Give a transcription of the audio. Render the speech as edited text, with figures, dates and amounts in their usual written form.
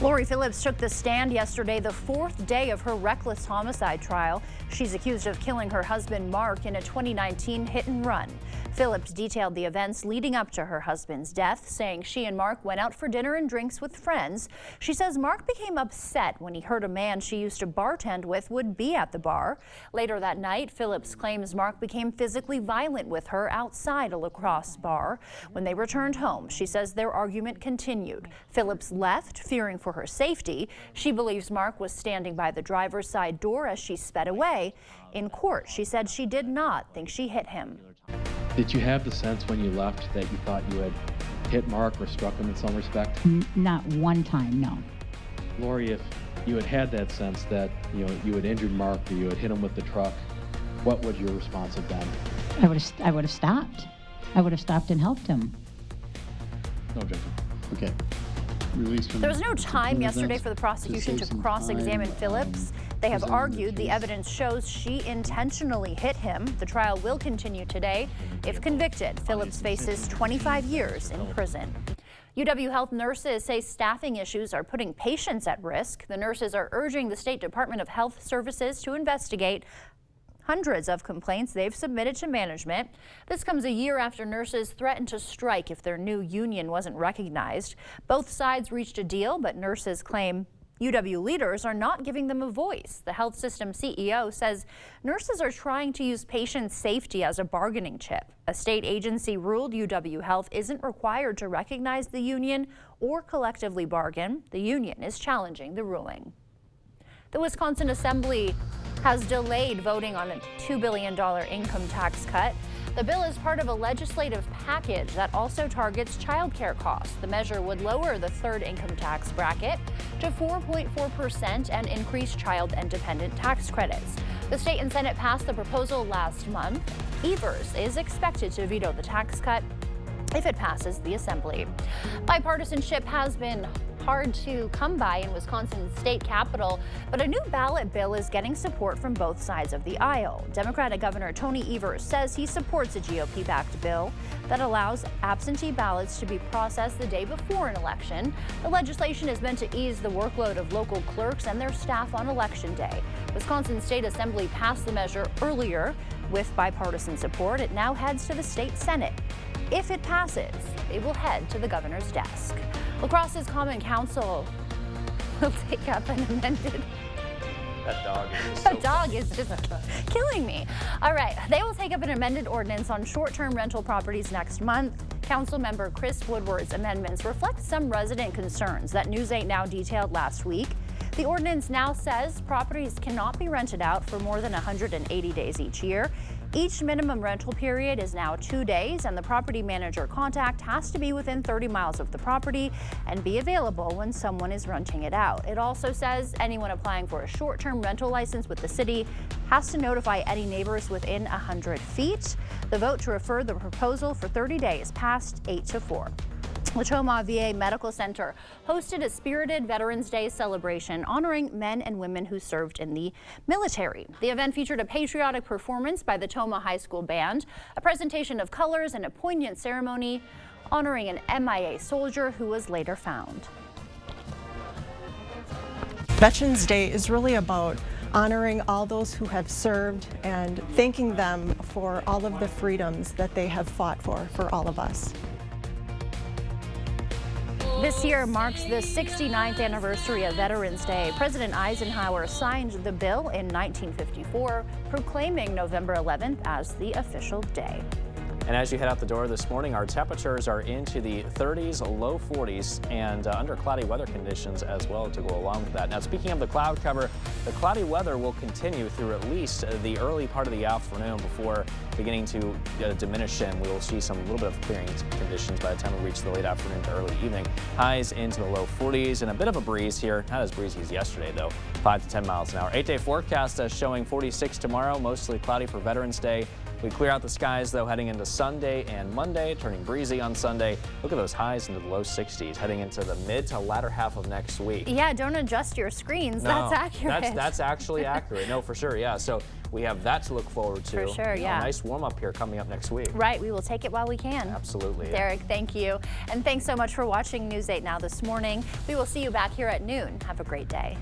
Lori Phillips took the stand yesterday, the fourth day of her reckless homicide trial. She's accused of killing her husband, Mark, in a 2019 hit and run. Phillips detailed the events leading up to her husband's death, saying she and Mark went out for dinner and drinks with friends. She says Mark became upset when he heard a man she used to bartend with would be at the bar. Later that night, Phillips claims Mark became physically violent with her outside a lacrosse bar. When they returned home, she says their argument continued. Phillips left, fearing for her safety. She believes Mark was standing by the driver's side door as she sped away. In court, she said she did not think she hit him. Did you have the sense when you left that you thought you had hit Mark or struck him in some respect? Not one time, no. Lori, if you had that sense that you had injured Mark or you had hit him with the truck, what would your response have been? I would have stopped. I would have stopped and helped him. No objection. Okay. There was no time yesterday for the prosecution to cross-examine Phillips. They have argued the evidence shows she intentionally hit him. The trial will continue today. If convicted, Phillips faces 25 years in prison. UW Health nurses say staffing issues are putting patients at risk. The nurses are urging the State Department of Health Services to investigate hundreds of complaints they've submitted to management. This comes a year after nurses threatened to strike if their new union wasn't recognized. Both sides reached a deal, but nurses claim UW leaders are not giving them a voice. The health system CEO says nurses are trying to use patient safety as a bargaining chip. A state agency ruled UW Health isn't required to recognize the union or collectively bargain. The union is challenging the ruling. The Wisconsin Assembly has delayed voting on a $2 billion income tax cut. The bill is part of a legislative package that also targets child care costs. The measure would lower the third income tax bracket to 4.4% and increase child and dependent tax credits. The state and Senate passed the proposal last month. Evers is expected to veto the tax cut if it passes the Assembly. Bipartisanship has been hard to come by in Wisconsin's state capitol, but a new ballot bill is getting support from both sides of the aisle. Democratic Governor Tony Evers says he supports a GOP-backed bill that allows absentee ballots to be processed the day before an election. The legislation is meant to ease the workload of local clerks and their staff on Election Day. Wisconsin State Assembly passed the measure earlier with bipartisan support. It now heads to the state Senate. If it passes, it will head to the governor's desk. La Crosse's Common Council will take up an amended... That dog is just killing me. All right, they will take up an amended ordinance on short-term rental properties next month. Council member Chris Woodward's amendments reflect some resident concerns that News 8 Now detailed last week. The ordinance now says properties cannot be rented out for more than 180 days each year. Each minimum rental period is now 2 days, and the property manager contact has to be within 30 miles of the property and be available when someone is renting it out. It also says anyone applying for a short-term rental license with the city has to notify any neighbors within 100 feet. The vote to refer the proposal for 30 days passed 8-4. Tomah VA Medical Center hosted a spirited Veterans Day celebration honoring men and women who served in the military. The event featured a patriotic performance by the Tomah High School Band, a presentation of colors, and a poignant ceremony honoring an MIA soldier who was later found. Veterans Day is really about honoring all those who have served and thanking them for all of the freedoms that they have fought for all of us. This year marks the 69th anniversary of Veterans Day. President Eisenhower signed the bill in 1954, proclaiming November 11th as the official day. And as you head out the door this morning, our temperatures are into the 30s, low 40s, and under cloudy weather conditions as well to go along with that. Now, speaking of the cloud cover, the cloudy weather will continue through at least the early part of the afternoon before beginning to diminish, and we will see some little bit of clearing conditions by the time we reach the late afternoon to early evening. Highs into the low 40s and a bit of a breeze here. Not as breezy as yesterday, though. 5 to 10 miles an hour. 8-day forecast showing 46 tomorrow, mostly cloudy for Veterans Day. We clear out the skies, though, heading into Sunday and Monday, turning breezy on Sunday. Look at those highs into the low 60s, heading into the mid to latter half of next week. Yeah, don't adjust your screens. No, That's accurate. That's actually accurate. No, for sure. Yeah. So we have that to look forward to. For sure, yeah. Nice warm up here coming up next week. Right, we will take it while we can. Absolutely. Derek, thank you. And thanks so much for watching News 8 Now this morning. We will see you back here at noon. Have a great day.